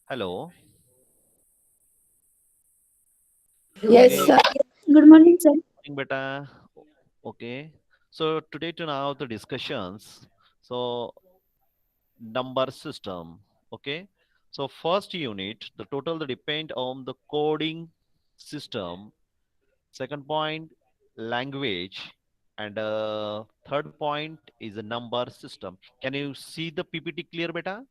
Hello. Yes, Okay. sir. Good morning, sir. Morning, beta. Okay. So today to now the discussions. So number system. Okay. So first unit, the total that depend on the coding system. Second point, language, and third point is a number system. Can you see the PPT clear, beta?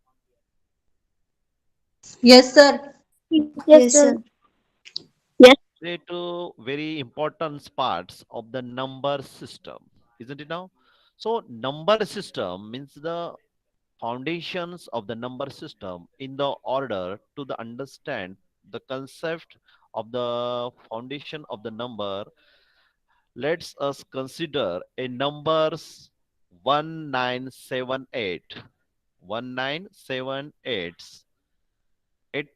Yes, sir. Yes, Yes, sir. sir. Say to very important parts of the number system, isn't it now? So number system means the foundations of the number system in the order to the understand the concept of the foundation of the number. Let's us consider a numbers 1978. 1978. It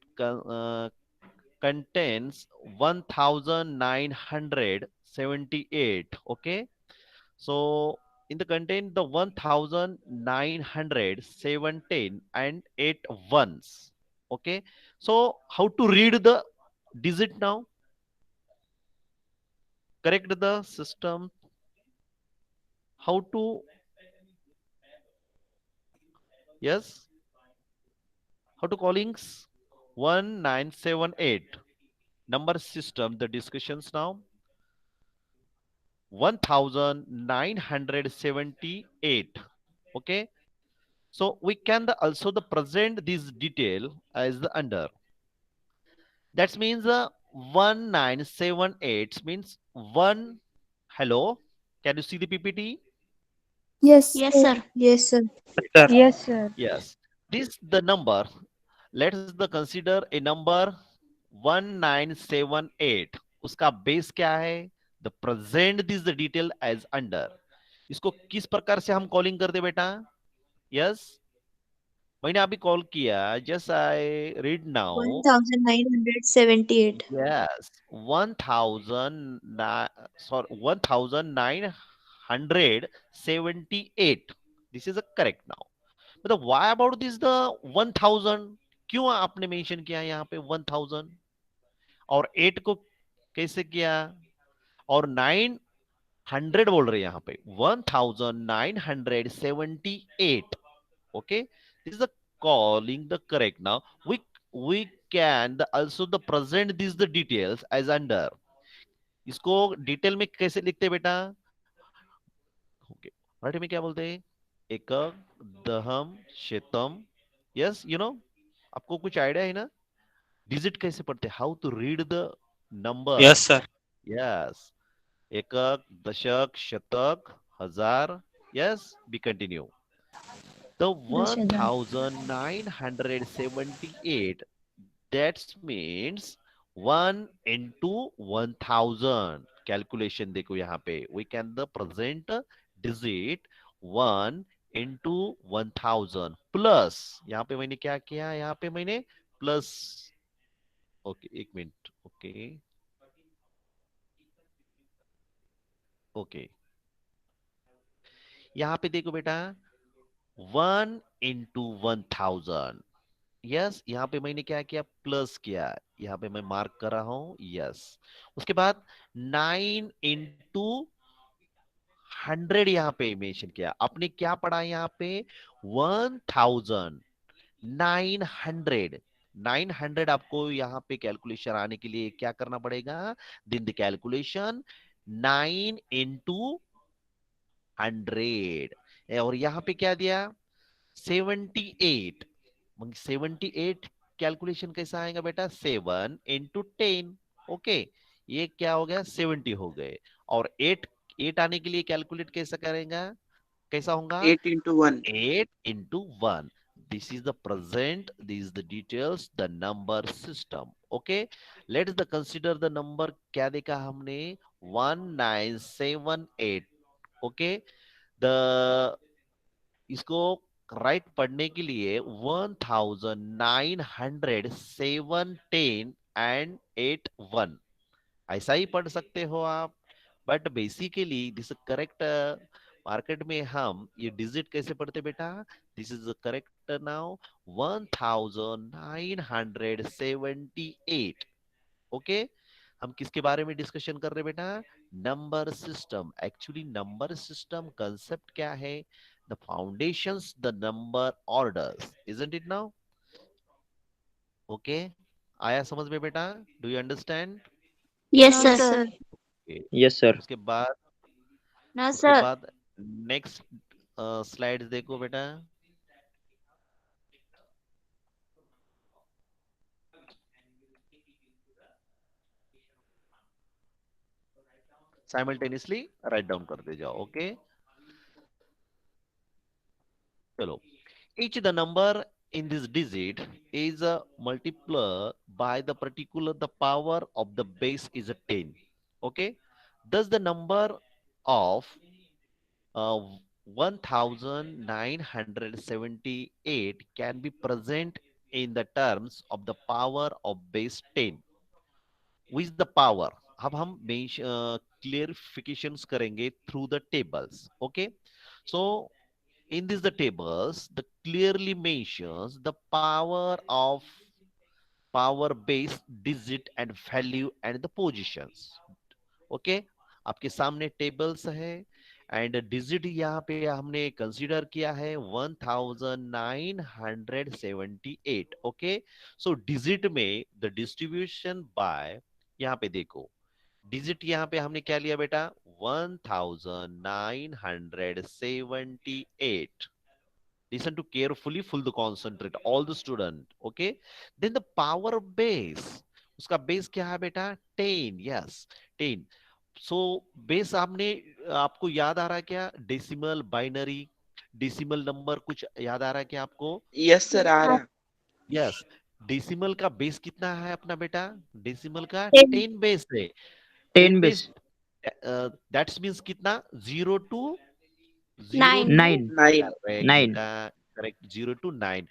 contains 1978. Okay, so in the content the 1917 and 8 ones. Okay, so how to read the digit now? Correct the system. How to, yes, how to callings 1978 number system the discussions now 1978. Okay, so we can also the present this detail as the under. That means 1978 means one. Hello, can you see the PPT? Yes, Yes, sir. sir. Yes, sir. Sir. Yes, sir. Yes. This the number. Let's the consider a number 1978. उसका base क्या है? The present this the detail as under. इसको किस प्रकार से हम calling करते बेटा? यस, मैंने अभी कॉल किया. Just I read now. 1978. Yes, 1000, sorry, 1978. This is a correct now. मतलब why about this the 1000? क्यों आपने मेंशन किया यहाँ पे 1000 और 8 को कैसे किया और 900 बोल रहे हैं यहाँ पे 1978. Okay, this is the calling the correct now. We can also the present these the details as under. इसको डिटेल में कैसे लिखते हैं बेटा? ओके, मराठी में क्या बोलते हैं? एकक, दहम, शेतम. यस, यू नो, आपको कुछ आइडिया है ना डिजिट कैसे पढ़ते, how to read the Yes, number? sir. Yes, एकक, दशक, शतक, हजार. Yes, be continue. The दशहरा. 1978, that means 1 into 1000. कैलकुलेशन देखो यहाँ पे we can the present digit 1 into 1000 plus यहाँ पे मैंने क्या किया, यहाँ पे मैंने प्लस. ओके, एक मिनट. ओके, ओके, यहाँ पे देखो बेटा 1 into 1000. यस, यहाँ पे मैंने क्या किया, प्लस किया. यहाँ पे मैं मार्क कर रहा हूं. यस, उसके बाद 9 into 100 यहाँ पे मेंशन किया. आपने क्या पढ़ा यहाँ पे? 1900. 900 आपको यहाँ पे कैलकुलेशन आने के लिए क्या करना पड़ेगा? दिन द कैलकुलेशन 9 into 100. और यहाँ पे क्या दिया? 78. मग 78 कैलकुलेशन कैसा आएगा बेटा? 7 into 10. ओके, ये क्या हो गया? 70 हो गए. और 8, 8 आने के लिए कैलकुलेट कैसा करेगा? कैसा होगा? 8 into 1. 8 into 1. This is the present, this is the details, the number system. Okay, let's the consider the number. क्या देखा हमने? 1978. ओके, द इसको राइट पढ़ने के लिए 1917 एंड 81 ऐसा ही पढ़ सकते हो आप. But basically this correct. Market में हम ये डिजिट कैसे पढ़ते बेटा? This is correct now 1978. Okay, हम किसके बारे में डिस्कशन कर रहे हैं बेटा? Number system. Actually number system concept क्या है? The foundations, the number orders, isn't it now? Okay, आया समझ में बेटा? Do you understand? Yes, No, sir. sir. Yes, sir. उसके बाद No, उसके sir. बाद नेक्स्ट स्लाइड देखो बेटा। साइमल्टेनियसली राइट डाउन करते जाओ। ओके, चलो। Each the number in this digit is a multiplier by the particular, the power of the base is a 10. Okay, thus the number of uh, 1978 can be present in the terms of the power of base 10 with the power. अब हम क्लियरिफिकेशंस करेंगे through the tables. Okay, so in this the tables the clearly mentions the power of power base digit and value and the positions। Okay, आपके सामने tables है and digit यहाँ पे हमने consider किया है 1978। ओके, सो डिजिट में द डिस्ट्रीब्यूशन बाय, यहाँ पे देखो डिजिट यहाँ पे हमने क्या लिया बेटा? 1978। Listen to carefully, full the concentrate, all the student, okay? Then the power base, उसका बेस क्या है बेटा? 10, yes, 10। सो बेस आपने, आपको याद आ रहा है क्या? डेसिमल, बाइनरी, डेसिमल नंबर कुछ याद आ रहा है क्या आपको? यस सर आ रहा। यस, डेसिमल का बेस कितना है अपना बेटा? डेसिमल का 10. 10 बेस है। 10 10 बेस, base. दैट्स मींस कितना? 0 to 9. 9. 9। करेक्ट 9. बेटा, करेक्ट, 0 to 9,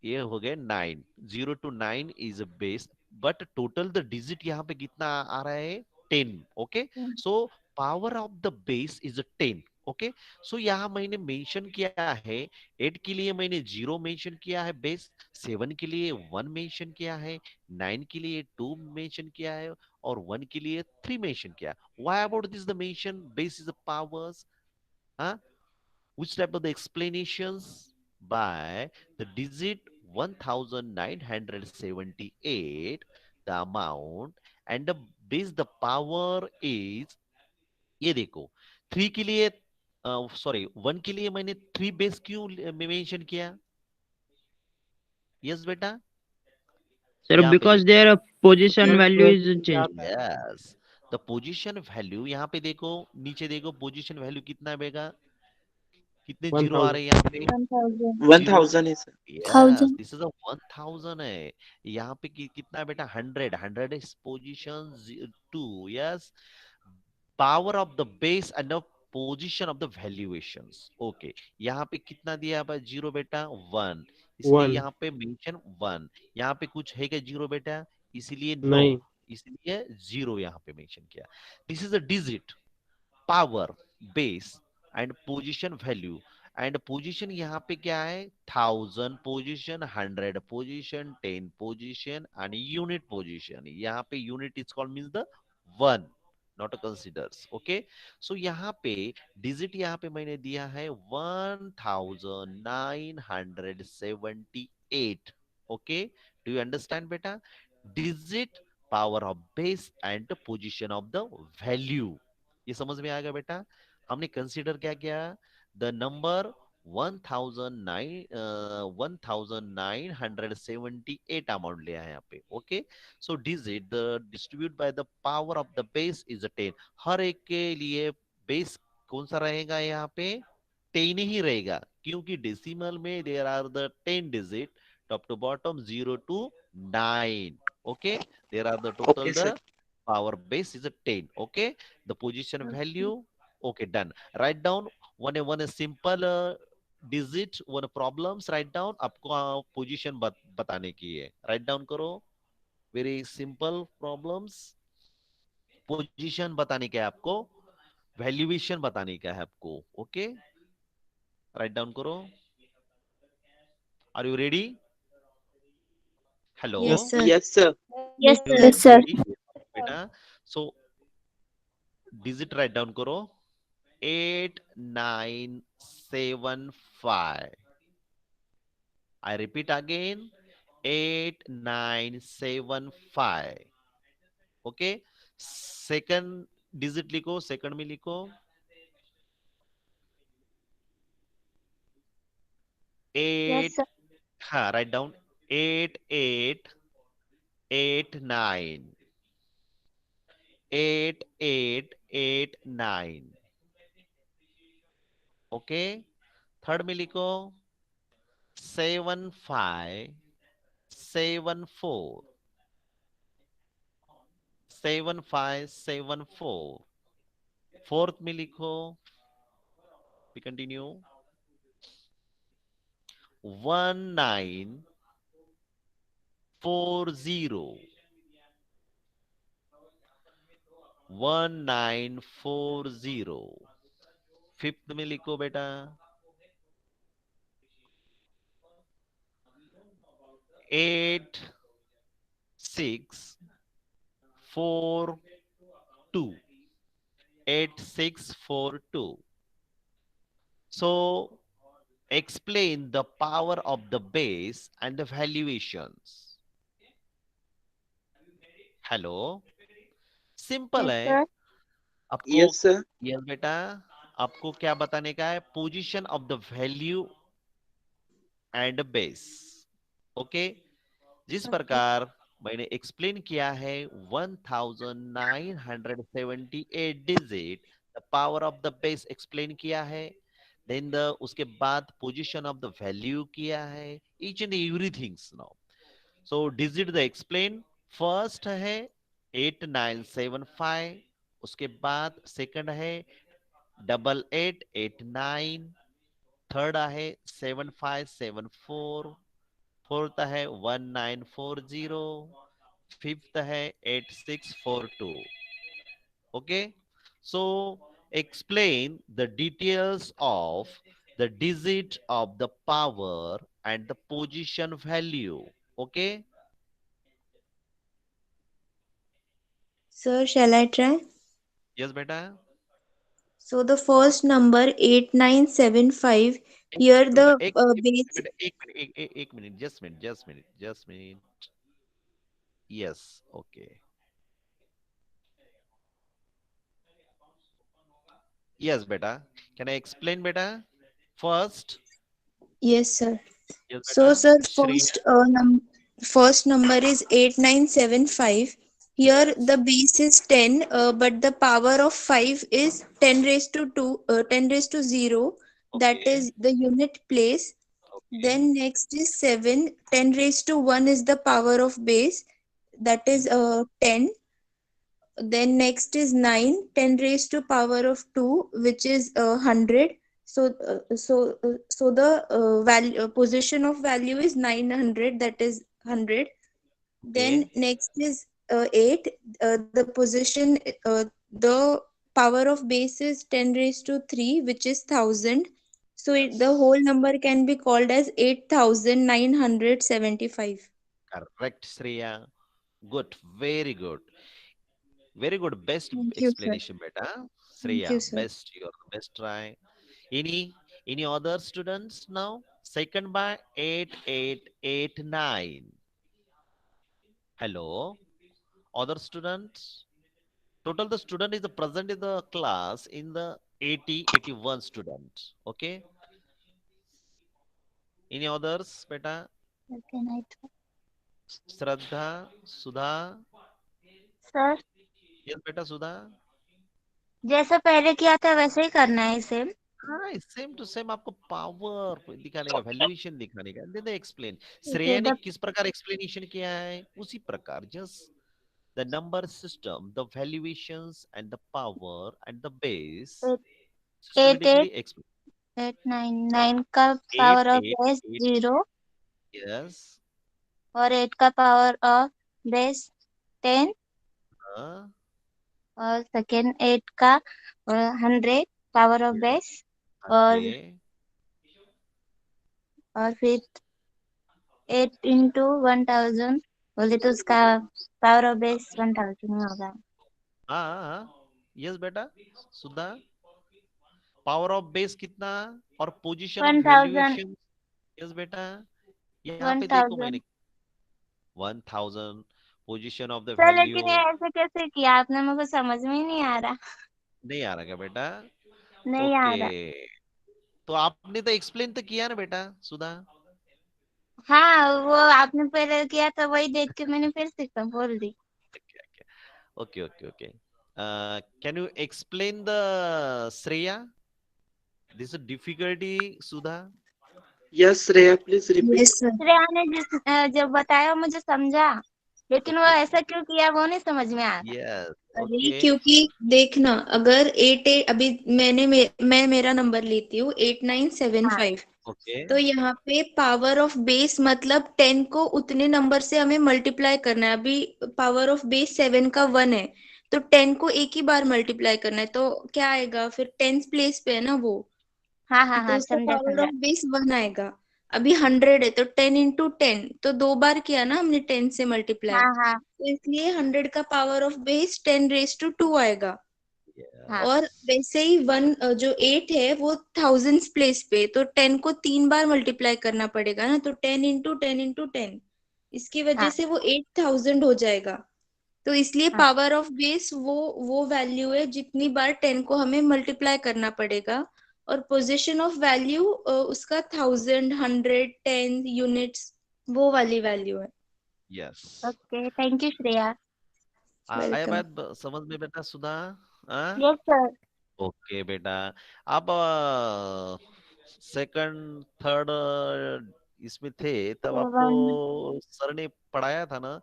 ये हो गए 9। 0 to 9 is a base, but total the digit यहाँ पे कितना आ रहा है? 10। Okay, so power of the base is a 10। Okay, so यहाँ मैंने मेंशन किया है 8 के लिए मैंने 0 मेंशन किया है बेस, 7 के लिए 1 मेंशन किया है, 9 के लिए 2 मेंशन किया है, और 1 के लिए 3 मेंशन किया। Why about this the mention base is a powers? हाँ, which type of the explanations? By the digit 1978, the amount, and the base, the power is, ये देखो 3 के लिए, सॉरी 1 के लिए मैंने 3 बेस क्यों मेंशन किया? यस बेटा, Sir, यहाँ पे because देखो, their position value is changed. Yes, the position value, यहाँ पे देखो, नीचे देखो पोजीशन वैल्यू कितना है बेटा? कितने जीरो आ रहे हैं यहाँ पे? 1000. 1000 है सर। यस, दिस इज अ 1000 है। यहाँ पे कितना है बेटा? 100। 100 is position 2। Yes, power of the base and the position of the valuations. Okay, यहाँ पे कितना दिया है? 0 बेटा, 1, इसलिए यहाँ पे मेंशन 1। यहाँ पे कुछ है क्या 0 बेटा? इसीलिए नो, इसलिए 0 यहाँ पे मेंशन किया। This is a digit, power, base and position value. And position यहाँ पे क्या है? 1000 position, 100 position, 10 position and unit position. यहाँ पे unit is called means the 1, not considers. Okay, so यहाँ पे डिजिट यहाँ पे मैंने दिया है 1978। ओके, डू यू अंडरस्टैंड बेटा? Digit, power of base and position of the value, ये समझ में आएगा बेटा? हमने कंसीडर क्या किया? द नंबर 1978 अमाउंट लिया है यहाँ पे। Okay, so digit the distribute by the power of the base is 10। हर एक के लिए बेस कौन सा रहेगा यहाँ पे? 10 ही रहेगा, क्योंकि डेसिमल में there are the 10 digit, top to bottom 0 to 9। Okay, there are the total okay the sir. power base is a 10। Okay, the position value, okay, done। Write down one a simple digit, one problems, write down, आपको position बताने की है, write down करो। very simple problems, position बताने का है आपको, valuation बताने का है आपको। okay, write down करो। Are you ready? Hello. Yes, sir. Yes, sir. Yes, You sir. Yes, sir. ready? बेटा. So digit write down करो. 8975. I repeat again. 8975. Okay. Second digit लिखो. Second में लिखो. 8. Yes, sir. हाँ, write down 8889. 8889. Okay. Third में लिखो 7574. 7574. Fourth में लिखो. We continue. 1940. 1940. फिफ्थ में लिखो बेटा 8642. 8642. So explain the power of the base and the valuations. Hello. Simple Yes, है. sir. आपको Yes, sir. यस बेटा आपको क्या बताने का है? Position of the value and base. Okay. जिस प्रकार मैंने एक्सप्लेन किया है 1978 digit the power of the base explain किया है. देन द उसके बाद पोजीशन ऑफ द वैल्यू किया है. Each and everything's now. So digit the explain. First है 8975. उसके बाद सेकंड है 8889. थर्ड है 7574. फोर्थ है 1940. फिफ्थ है 8642. Okay. So explain the details of the digit of the power and the position value. Okay. Sir, shall I try? Yes beta. So the first number 8975. Here बेटा the एक base. बेटा एक minute just minute. Yes. Okay. Yes बेटा. Can I explain बेटा? First. Yes, sir. Yes बेटा. So, sir, Shreya. first number is 8975. Here the base is 10, but the power of 5 is 10 raised to 2, 10 raised to 0. That Okay. is the unit place. Okay. Then next is 7. 10 raised to 1 is the power of base. That is 10. Then next is 9. 10 raised to power of 2, which is 100. So the value position of value is 900, that is 100. Then Okay. next is 8. The position, the power of base is 10 raised to 3, which is 1000. So the Yes. whole number can be called as 8975. Correct, Shreya. Good. Very good. Very good. Best Thank you, sir. explanation, beta. Thank Shreya, you, sir. best. Your best try. Any other students now? Second by 8889. Hello. Other students? Total the student is the present in the class in the 81 students. Okay. Any others, beta? Can I try? Shraddha, Sudha. Sir, Yes, beta, Sudha. जैसा पहले किया था वैसे ही करना है same. हाँ, same to same आपको power दिखाने का, वैल्यूएशन दिखाने का. They explain. Okay, श्रेया ने किस प्रकार एक्सप्लेनेशन किया है उसी प्रकार just the number system, the valuations and the power and the base systematically explain. 8899 का 8 पावर ऑफ 8 बेस 8. 0 यस. और 8 का पावर ऑफ बेस 10 हाँ. और सेकेंड 8 का 100 पावर ऑफ बेस ओके. और फिफ्थ 8 into 1000 बोले तो उसका पावर ऑफ बेस 1000 ही होगा. यस बेटा सुधा, पावर ऑफ बेस कितना और पोजीशन ऑफ 1000. वैल्यूएशन. यस बेटा, यहाँ पे देखो 1000. मैंने 1000 position of the sir value. लेकिन ये ऐसे कैसे किया आपने, मुझे समझ में ही नहीं आ रहा. नहीं आ रहा क्या बेटा? नहीं आ ओके, रहा. तो आपने तो एक्सप्लेन तो किया ना बेटा सुधा. हाँ वो आपने पहले किया था, वही देख के मैंने फिर से बोल दी. Okay okay okay. Can you explain the Shreya this difficulty Sudha? Yes, Shreya, please repeat. Yes sir. Shreya ने जब बताया मुझे समझा, लेकिन वो ओके. ऐसा क्यों किया वो नहीं समझ में आ रहा. यस. अरे ओके क्योंकि देखना, अगर 8 अभी मैं मेरा नंबर लेती हूँ 8975. ओके तो यहाँ पे पावर ऑफ बेस मतलब 10 को उतने नंबर से हमें मल्टीप्लाई करना है. अभी पावर ऑफ बेस 7 का 1 है, तो 10 को एक ही बार मल्टीप्लाई करना है. तो क्या आएगा फिर, 10th प्लेस पे है ना वो, हाँ हाँ तो हाँ, उसका समझा पावर समझा. ऑफ बेस 1 आएगा. अभी 100 है तो 10 into 10, तो 2 बार किया ना हमने 10 से मल्टीप्लाई, हाँ हाँ तो इसलिए 100 का power of base 10 raised to 2 आएगा. हाँ और वैसे ही जो 8 है वो थाउजेंड्स प्लेस पे, तो 10 को 3 बार मल्टीप्लाई करना पड़ेगा ना, तो 10 into 10 into 10, इसकी वजह हाँ से वो 8000 हो जाएगा. तो इसलिए हाँ पावर ऑफ बेस वो वैल्यू है जितनी बार 10 को हमें मल्टीप्लाई करना पड़ेगा. और पोजीशन ऑफ वैल्यू उसका 1000 100 10 यूनिट्स, वो वाली वैल्यू है. Yes. Okay, thank you Shreya. आया वेलकम. बात समझ में बेटा सुधा? हाँ. Yes sir. ओके बेटा. अब सेकंड थर्ड इसमें थे तब आपको वन. सर ने पढ़ाया था ना, हाँ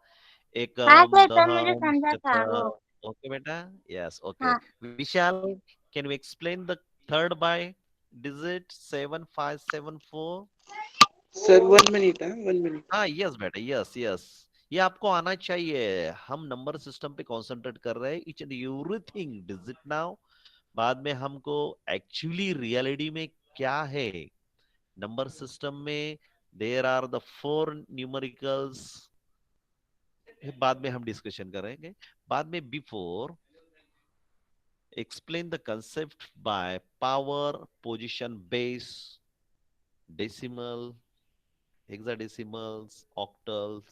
एकम सर, तब मुझे दहम समझा था वो. शतम. ओके बेटा. यस. ओके हाँ Vishal, can you explain the third by digit 7574? Sir, 1 minute, 1 minute. हाँ यस बेटा, यस यस. ये आपको आना चाहिए. हम नंबर सिस्टम पे कंसंट्रेट कर रहे हैं, each and everything digit now. बाद में हमको एक्चुअली रियलिटी में क्या है नंबर सिस्टम में, देयर आर द 4 न्यूमेरिकल्स, बाद में हम डिस्कशन करेंगे. बाद में before explain the concept by power, position, base, decimal, hexadecimals, octals,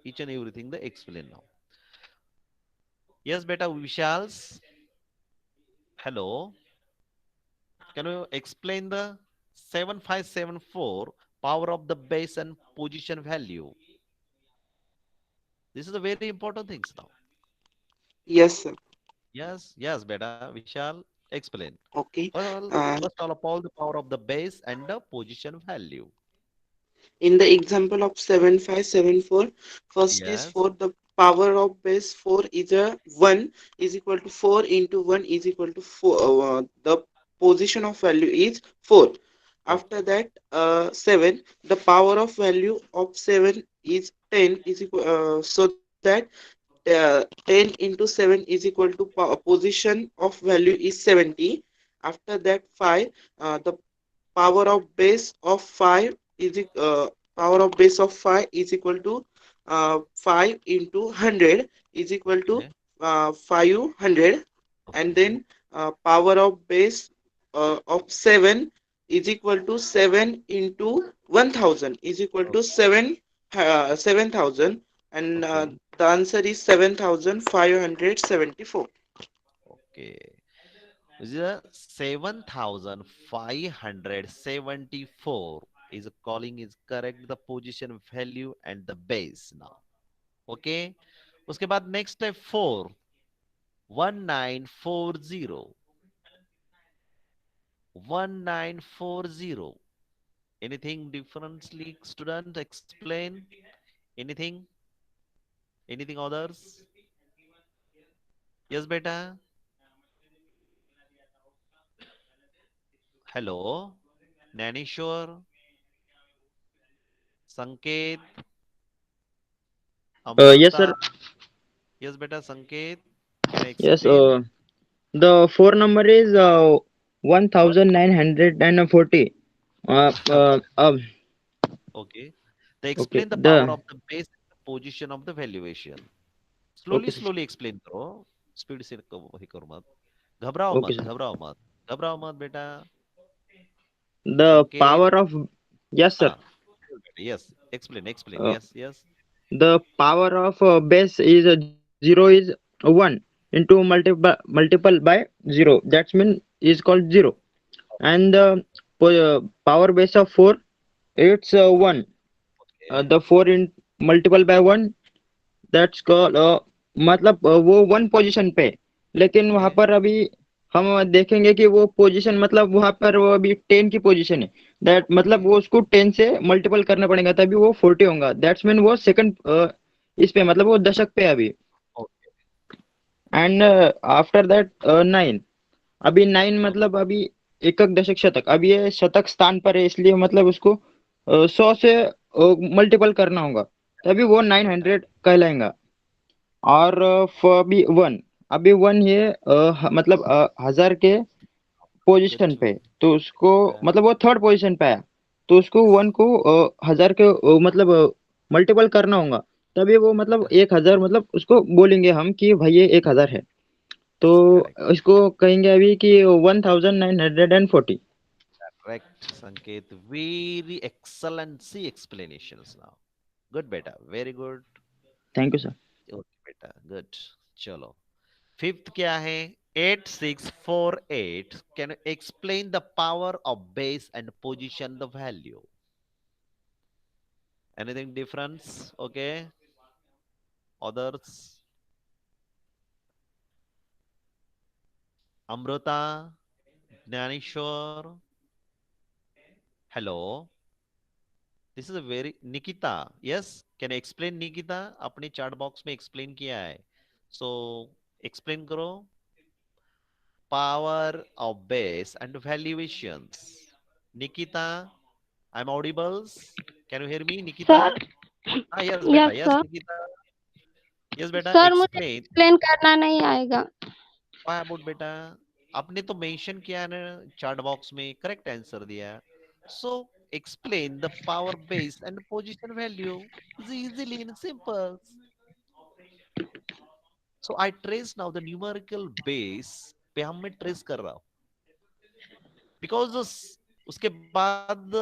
each and everything they explain now. Yes, beta Vishals. Hello. Can you explain the 7574 power of the base and position value? This is a very important things now. Yes, sir. Yes, yes, beta Vishal, explain. Okay. Well, Uh, first of all, the power of the base and the position value. in the example of 7574, first is Yes. for the power of base 4 is a 1 is equal to 4 into 1 is equal to 4. The position of value is 4. After Okay. that, 7, the power of value of 7 is 10 is equal, so that 10 into 7 is equal to position of value is 70. After that, 5, the power of base of 5 power of base of 5 is equal to 5 into 100 is equal to Okay. 500. And Okay. then power of base of 7 is equal to 7 into 1000 is equal to Okay. 7,000. And Okay. the answer is 7,574. Okay. This is a 7,574 is calling is correct the position value and the base now. Okay. उसके बाद next है 4 1940 1940. Anything differently student explain? Anything? Anything others? Yes beta. Hello. Nanishwar. Sanket. Yes, sir. Amrita. Yes beta Sanket. Can I Yes. explain? The four number is 1940. Uh, uh, um, Okay. They Okay. explain the power The of the base and the position of the valuation. okay, Slowly, sir. slowly explain करो. Speed से हे करो मत. घबराओ Okay, मत, sir. घबराओ मत बेटा. The संकेत, power of yes, sir. हाँ, yes, explain, Uh, yes. the power of base is 0 is 1 into multiple by 0. That means is called 0. And the power base of 4 it's 1. Okay, The 4 in multiple by 1 that's called मतलब वो one position पे, लेकिन वहां okay, पर अभी हम देखेंगे कि वो पोजीशन मतलब वहां पर वो अभी 10 की पोजीशन है, दैट मतलब okay, वो उसको 10 से मल्टीपल करना पड़ेगा तभी वो 40 होगा, दैट्स मीन वो सेकंड इस पे मतलब वो दशक पे है अभी. okay, एंड आफ्टर दैट 9, अभी 9 okay, मतलब अभी एकक दशक शतक, अभी ये शतक स्थान पर है इसलिए मतलब उसको 100 से मल्टीपल करना होगा तभी वो बेटा, 900 कहलाएगा. और अभी वन, अभी वन ये मतलब 1000 के पोजीशन good, पे, तो उसको okay, मतलब वो थर्ड पोजीशन पे आया, तो उसको वन को 1000 के मतलब मल्टीपल करना होगा तभी वो मतलब बेटा, 1000 मतलब उसको बोलेंगे हम कि भाई ये 1000 है, तो correct, इसको कहेंगे अभी कि 1940. correct, Sanket, very excellent C explanations now. Good बेटा, very good. Thank you sir. Okay बेटा, good. चलो. Fifth क्या है? 8648. Can you explain the power of base and position the value? Anything difference? Okay. Others? Amrita, Jnaneshwar. Hello. This is a very Nikita. Yes. Can you explain Nikita? अपने chat box में explain किया है. So explain करो. Power of base and valuations. Nikita, I'm audible. Can you hear me, sir, Nikita? Ah, yes, beta. Yes Yes, sir. Nikita. Yes, beta. Sir मुझे Explain. Explain करना नहीं आएगा. Why about beta? आपने तो mention किया ना chart box में correct answer दिया. So explain the power base and position value is easily and simple. So I trace now the numerical base पे हम मैं trace कर रहा हूँ. Because उसके बाद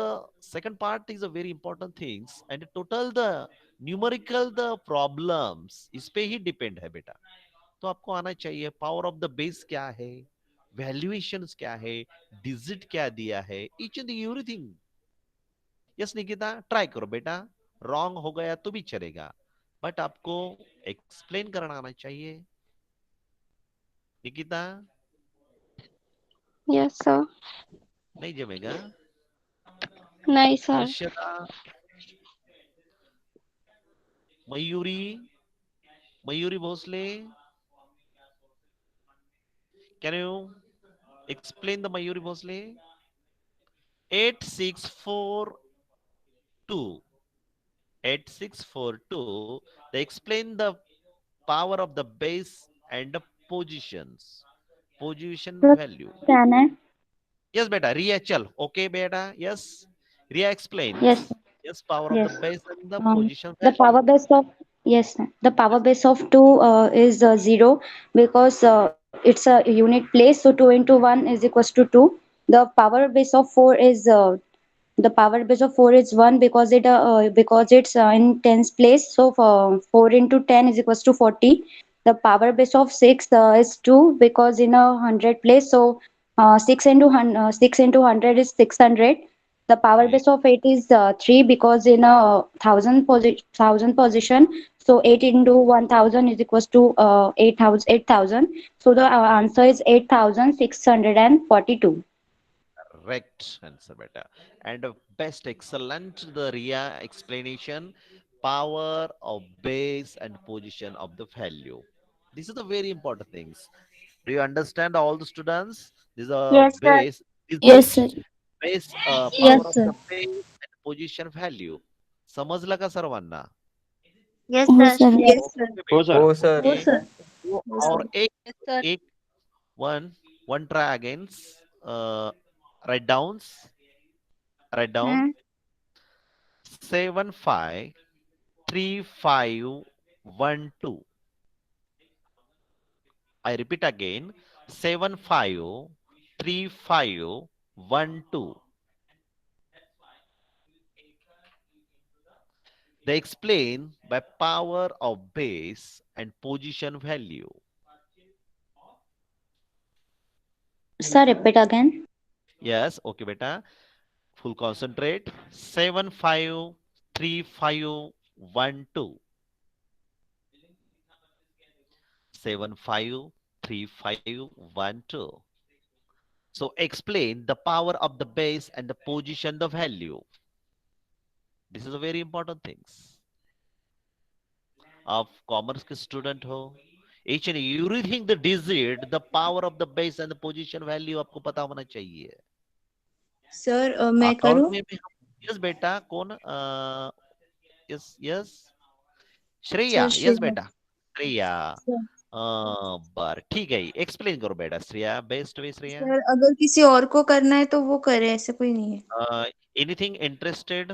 second part is a very important things and total the numerical the problems इस पे ही depend है बेटा. तो आपको आना चाहिए पावर ऑफ द बेस क्या है, वैल्यूएशंस क्या है, डिजिट क्या दिया है, each and everything. Yes Nikita, try करो बेटा. रॉन्ग हो गया तो भी चलेगा, बट आपको एक्सप्लेन करना आना चाहिए. Nikita, yes sir. नहीं जमेगा. नहीं sir. Harshada, Mayuri, Mayuri Bhosale, can you explain the Mayuri Bhosle? 8642. 8642. They explain the power of the base and the positions. Position value. Can है. Yes, beta. Ria, chal. Okay, beta. Yes. Ria Yes, explains. Yes, power of the yes. base and the Um, position the value. power base of yes, the power base of two is 0 because it's a unit place. So 2 into 1 is equals to 2. The power base of 4 is the power base of 4 is 1 because it's in tens place. So for 4 into 10 is equals to 40. The power base of 6 is 2 because in a hundred place. So 6 into 100 is 600. The power Okay. base of 8 is 3 because in a thousand position. So 8 into 1000 is equals to 8,000. So the answer is 8,642. Correct answer, beta. And best excellent the Ria explanation. Power of base and position of the value. These are the very important things. Do you understand all the students? These are Yes, sir. base, Yes, digit, sir. base, Yes, power of sir. the base and position value. समजलं का सर्वांना? Yes, हो sir. Sir. Yes, sir. Okay, हो बेटा. Sir. हो sir. हो Okay. Sir. तो Yes, और sir. Yes sir. एक one one try against write downs, write down. Hmm. 753512. I repeat again, 753512. They explain by power of base and position value. Sir, repeat again. Yes, okay, beta. Full concentrate. 753512. 753512. So explain the power of the base and the position, the value. This is a very important things. Of commerce के student हो, each and everything the digit, the power of the base and the position value आपको पता होना चाहिए. Sir मैं account करूँ? में भी यस बेटा कौन yes yes Shreya sir yes Shreya. बेटा श्रेया सर बर ठीक है एक्सप्लेन करो बेटा Shreya best way Shreya sir, अगर किसी और को करना है तो वो करे, ऐसा कोई नहीं है। एनीथिंग इंटरेस्टेड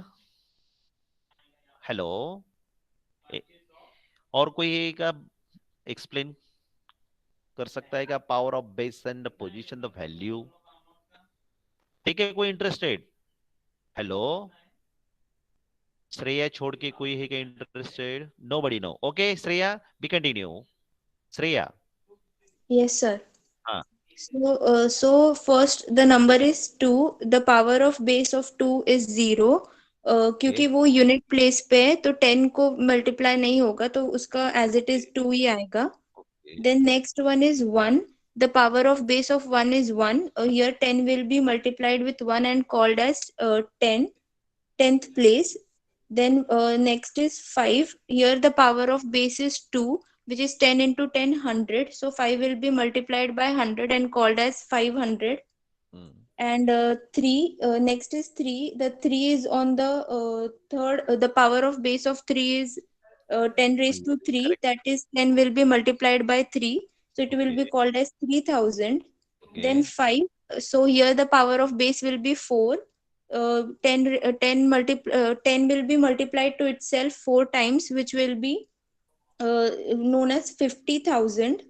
हेलो और कोई है का एक्सप्लेन कर सकता है क्या power of base and position the value ठीक है कोई इंटरेस्टेड हेलो श्रेया छोड़ के कोई है क्या interested nobody no okay Shreya be continue Shreya Yes, sir. हाँ So first the number is 2. The power of base of 2 is 0. क्योंकि वो यूनिट प्लेस पे है तो 10 को मल्टीप्लाई नहीं होगा, तो उसका एज इट इज 2 ही आएगा. Then next one is 1. The power of base of 1 is 1. Here 10 will be multiplied with 1 and called as 10, 10th place. Then next is 5. Here the power of base is 2, which is 10 into 10, 100. So 5 will be multiplied by 100 and called as 500. And 3, next is 3. The 3 is on the third, the power of base of 3 is 10 raised to 3. correct That is 10 will be multiplied by 3. So it will be okay called as 3000. Then okay 5. So here the power of base will be 4. 10 will be multiplied to itself 4 times, which will be known as 50,000.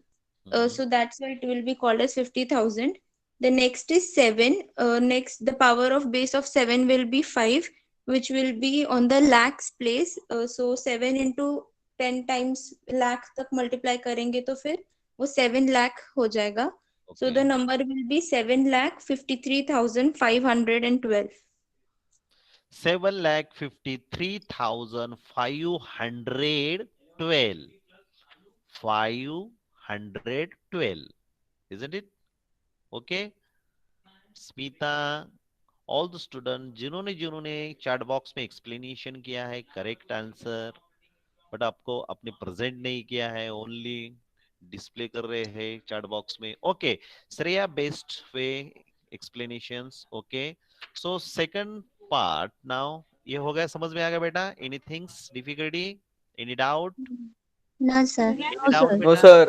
So that's why it will be called as 50,000. The next is 7. Next, the power of base of 7 will be 5, which will be on the lakhs place. So 7 into 10 times lakh तक multiply करेंगे तो फिर वो 7 lakh हो जाएगा. So the okay number will be 7,53,512. 7,53,512 512 isn't it okay Smita all the student जिन्होंने जिन्होंने chat box में एक्सप्लेनेशन किया है करेक्ट आंसर बट आपको आपने प्रेजेंट नहीं किया है ओनली डिस्प्ले कर रहे हैं चैट बॉक्स में okay Shreya best way explanations okay so second part now ये हो गया समझ में आ गया बेटा anything difficulty any doubt No, sir. Any doubt No, बेटा sir.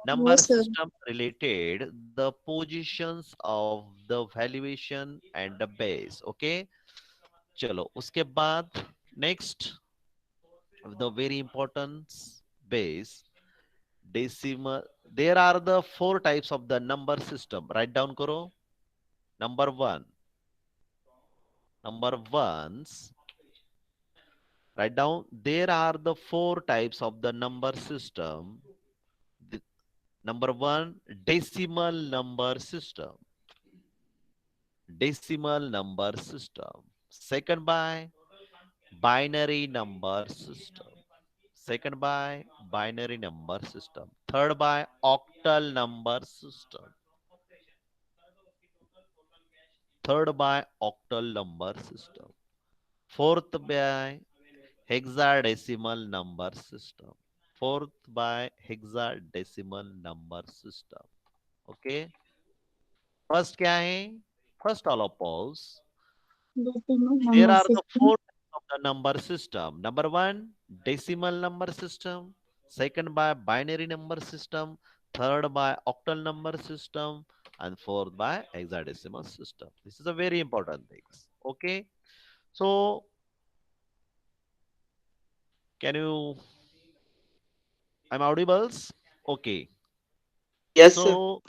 number sir. system related the positions of the valuation and the base okay चलो उसके बाद next the very important base decimal there are the four types of the number system write down karo number ones write down there are the four types of the number system. Number one, decimal number system. Decimal number system. Second by binary number system. Second by binary number system. Third by octal number system. Third by octal number system. Fourth by hexadecimal number system. Fourth by hexadecimal number system. Okay. First क्या है? First all oppose. There are the four types of the number system. Number one, decimal number system. Second by binary number system. Third by octal number system. And fourth by hexadecimal system. This is a very important thing. Okay. So Can you? I'm audibles. Okay. Yes, sir. So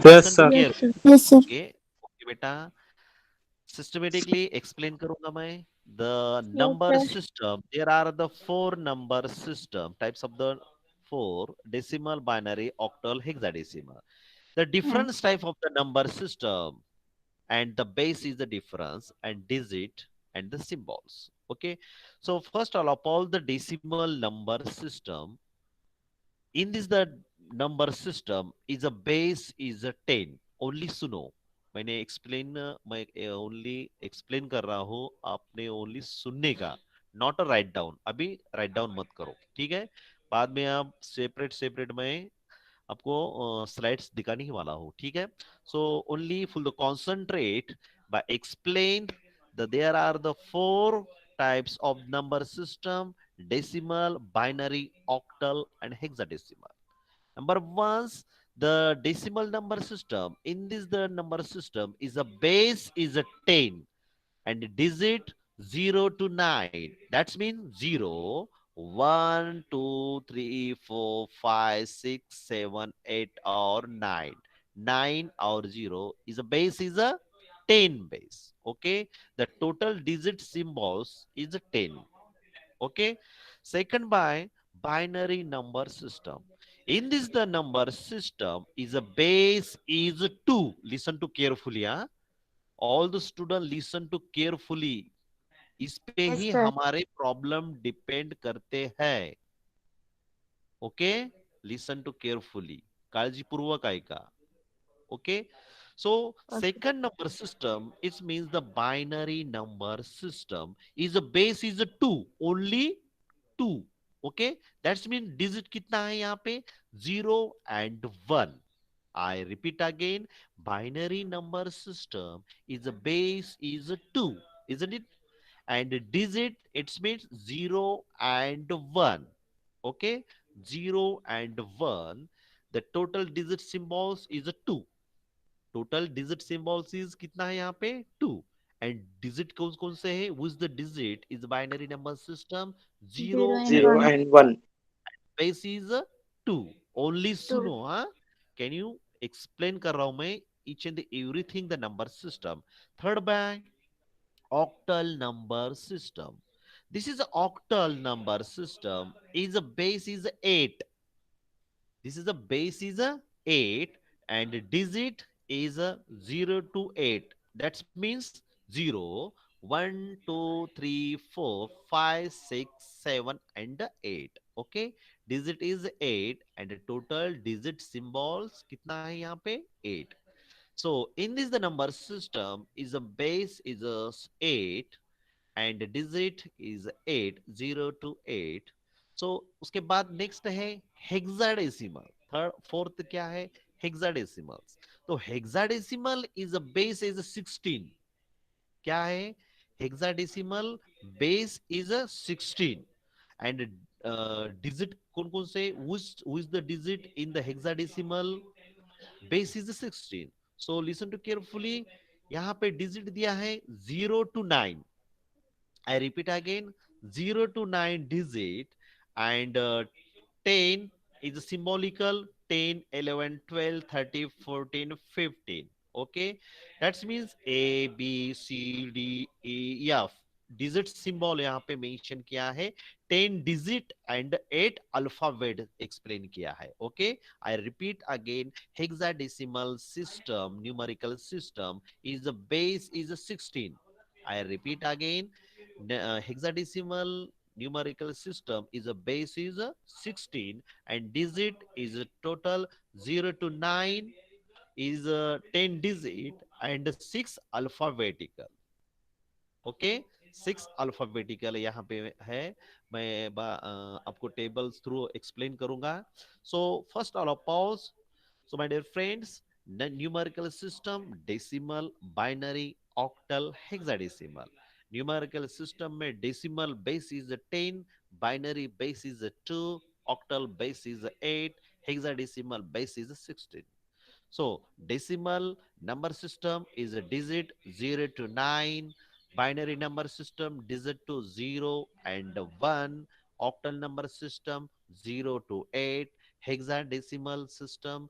Yes, listen to sir. Yes, care. sir. Yes, sir. Okay. Okay, बेटा. Systematically explain करूंगा मैं. The Yes, number sir. system. There are the four number system types of the four: decimal, binary, octal, hexadecimal. The Hmm. different type of the number system, and the base is the difference, and digit and the symbols. Okay. So first all the decimal number system. In this the number system is a base is a 10. Only सुनो. मैंने explain मैं only explain कर रहा हूँ, आपने only सुनने का, not a write down. अभी write down मत करो, ठीक है? बाद में आप separate separate में आपको स्लाइड्स दिखाने ही वाला हूँ, ठीक है? So only for the concentrate by explain that there are the four types of number system: decimal, binary, octal, and hexadecimal. Number one, the decimal number system. In this, the number system is a base is a 10 and digit 0 to 9. That means 0, 1, 2, 3, 4, 5, 6, 7, 8, or 9. 9 or 0 is a base is a 10 base. Okay. The total digit symbols is a 10. Okay. Second by binary number system. In this the number system is a base is 2. Listen to carefully. Huh? All the student listen to carefully. इस पे ही Yes, sir. हमारे problem depend करते हैं. Okay. Listen to carefully. काळजीपूर्वक ऐका. Okay. So Okay. second number system, it means the binary number system is a base is a 2, only 2. Okay. That means digit कितना है यहाँ पे? 0 and 1. I repeat again, binary number system is a base is a 2, isn't it? And digit, it means 0 and 1. Okay. 0 and 1. The total digit symbols is a 2. Total digit symbols is कितना है यहाँ पे? 2. And digit कौन कौन से है? Which the digit is binary number system? 0 Zero and Zero and one. and one. Base is 2. Only Two. सुनो. हाँ. कैन यू एक्सप्लेन कर रहा हूं मैं each and everything the number system. Third bank, octal number system. This is a octal number system. Is a base is 8. This is the base is a 8 and digit is a 0 to 8. That means 0, 1, 2, 3, 4, 5, 6, 7, and 8. Okay. Digit is 8 and the total digit symbols कितना है यहाँ पे? 8. So in this the number system is a base is a 8 and digit is 8, 0 to 8. So उसके बाद next है hexadecimal. Third fourth क्या है? हेक्साडेसिमल्स. तो hexadecimal is a base is 16. क्या है? Hexadecimal base is a 16 and digit कौन कौन से? which the digit in the hexadecimal base is 16. So listen to carefully. यहाँ पे डिजिट दिया है 0 to 9. I repeat again, 0 to 9 digit, and 10 is a symbolical 10, 11, 12, 13, 14, 15. Okay, that means A, B, C, D, E, F. Digit symbol यहाँ पे mention किया है. 10 digit and 8 alphabet explain किया है. Okay, I repeat again, hexadecimal system, numerical system is the base is a 16. I repeat again, hexadecimal numerical system is a base is a 16 and digit is a total 0 to 9 is a 10 digit and 6 alphabetical. Okay. 6 alphabetical यहाँ पे है. मैं आपको tables through explain करूंगा. So first all pause. So, my dear friends, the numerical system, decimal, binary, octal, hexadecimal. Numerical system में decimal base is a 10, binary base is a 2, octal base is a 8, hexadecimal base is a 16. So decimal number system is a digit 0 to 9, binary number system digit to 0 and 1, octal number system 0 to 8, hexadecimal system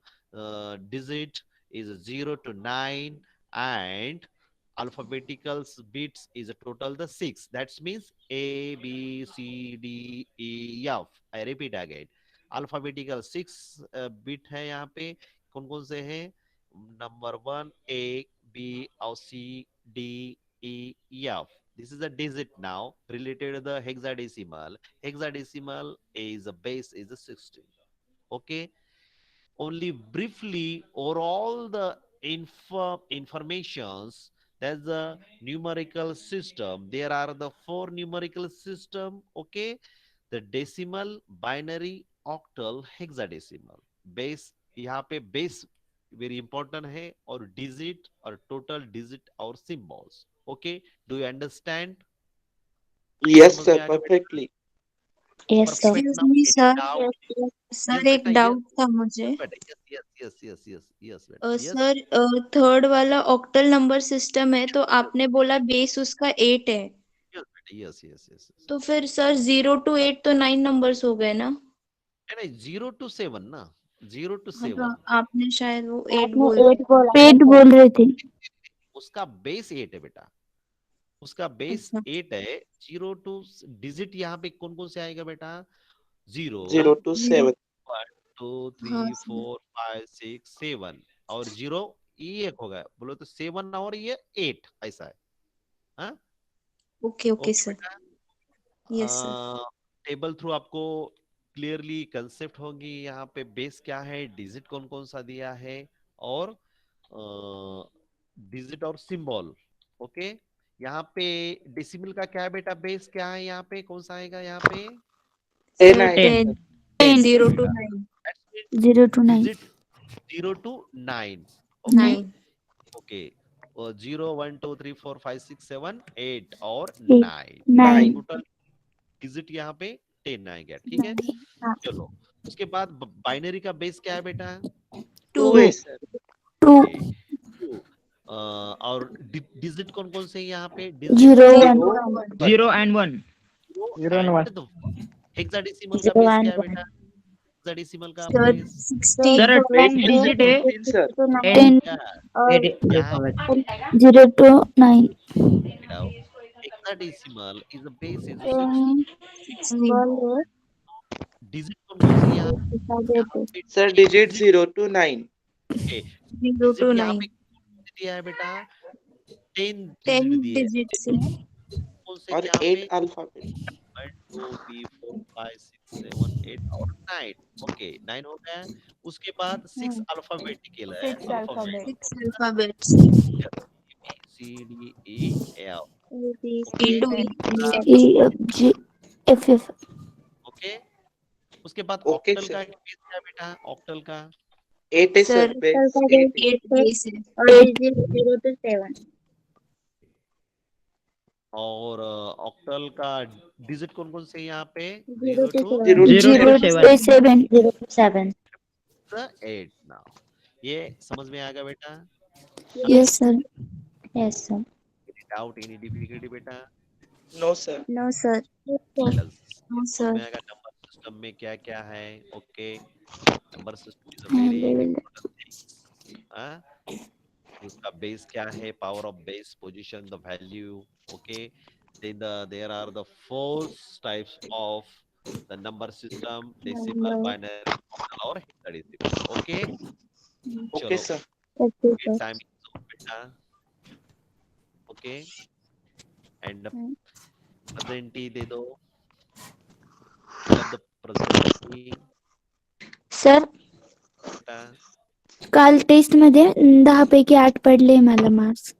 digit is 0 to 9, and alphabetical bits is a total the 6. That means A, B, C, D, E, F. I repeat again. Alphabetical 6 bit है यहाँ पे. कौन कौन से हैं? Number 1 A, B, or C, D, E, F. This is a digit now related to the hexadecimal. Hexadecimal is a base is a 16. Okay. Only briefly over all the informations, there's a numerical system. There are the 4 numerical system. Okay. The decimal, binary, octal, hexadecimal. Base यहाँ पे base very important है, और digit और total digit और symbols. Okay. Do you understand? Yes, समझ sir, में आ गया बेटा? perfectly. Yes, sir. Perfect Excuse now. me, Any sir. doubt? Sir Yes, एक बेटा. Yes. डाउट था मुझे. बेटा. Yes. बेटा. Yes. सर थर्ड वाला ऑक्टल नंबर सिस्टम है, तो आपने बोला बेस उसका 8 है, Yes, बेटा. Yes. तो फिर सर 0 to 8 तो 9 नंबर्स हो गए ना. नहीं 0 to 7 ना. 0 to हाँ, 7. तो आपने शायद वो 8 आपने बोला. 8 बोला था, पेट sir. बोल रहे थे। उसका बेस 8 है बेटा. उसका बेस अच्छा. 8 है. 0 to डिजिट यहाँ पे कौन कौन से आएगा बेटा? 0 0 to 7. 1 2 हाँ 3 सर. 4 5 6 7 और 0 ये एक होगा. बोलो तो 7 और ये 8 ऐसा है. हाँ. Okay okay sir. बेटा. Yes sir. टेबल थ्रू आपको क्लियरली कंसेप्ट होगी. यहाँ पे बेस क्या है, डिजिट कौन कौन सा दिया है, और डिजिट और सिंबल. ओके. यहाँ पे डेसिमल का क्या है बेटा? बेस क्या है यहाँ पे? कौन सा आएगा यहाँ पे? 10 सर आएगा. 10. 10 0 to बेटा. 9. That's it. 0 to 9 Digit 0 to 9. Okay. 9. Okay. 0 1 2 3 4 5 6 7 8 और 8 9. 9 टोटल डिजिट यहाँ पे 10 आएगा. ठीक है. हाँ. चलो. उसके बाद बाइनरी का बेस क्या है बेटा? 2 2. है sir. 2 Okay. Two. और डिजिट कौन कौन से हैं यहाँ पे? 0 1 0 0 and 1. 0 and 1. हेक्साडेसिमल का 0 बेस and क्या है 1. बेटा? हेक्साडेसिमल का सर बेस 16. Sir, 10 10 digit है. 16 sir. 10 क्या? और यहाँ 0 to 9 hexadecimal is the base is 10 16. symbol है, डिजिट कौन कौन से यहाँ decided पे? Sir, digit 0 to 9. Okay. 0 to digit यहाँ 9. पे दिया है बेटा. 10 10 डिजिट दिए हैं. digits है. कौन से और यहाँ 8 पे? alphabet. 1 2 3 4 5 6 7 8 और 9. ओके. 9 हो गया. उसके बाद 6 अल्फाबेटिकल है. 6 alphabet alphabets. C D E F. A, B, A okay. to E. E F G F F okay. उसके बाद Okay, ऑक्टल sir. का बेस क्या है बेटा? ऑक्टल का 8 है sir. Sir, Base का 8. 8 base है. और digit 0 to 7. और ऑक्टल का डिजिट कौन कौन से हैं यहाँ पे? 0 to 0 0 7. 0 to 0 7. to 7 0 to 7. to 8 now. ये समझ में आ गया बेटा? Yes sir Yes, sir. Any doubt, any difficulty बेटा? No sir. No, sir. No, समझ sir. में आएगा नंबर सिस्टम में क्या क्या है? Okay. Number system is a very important thing. हाँ. उसका बेस क्या है? Power of base, position, the value. Okay. Then there are the 4 types of the number system: decimal, binary, octal और hexadecimal. Okay. Okay, चलो. sir. Okay, sir. Time is up बेटा. Okay. And present दे दो. Fill up the present sir बेटा. काल test मध्ये 10 पैकी 8 पडले मला मार्क्स.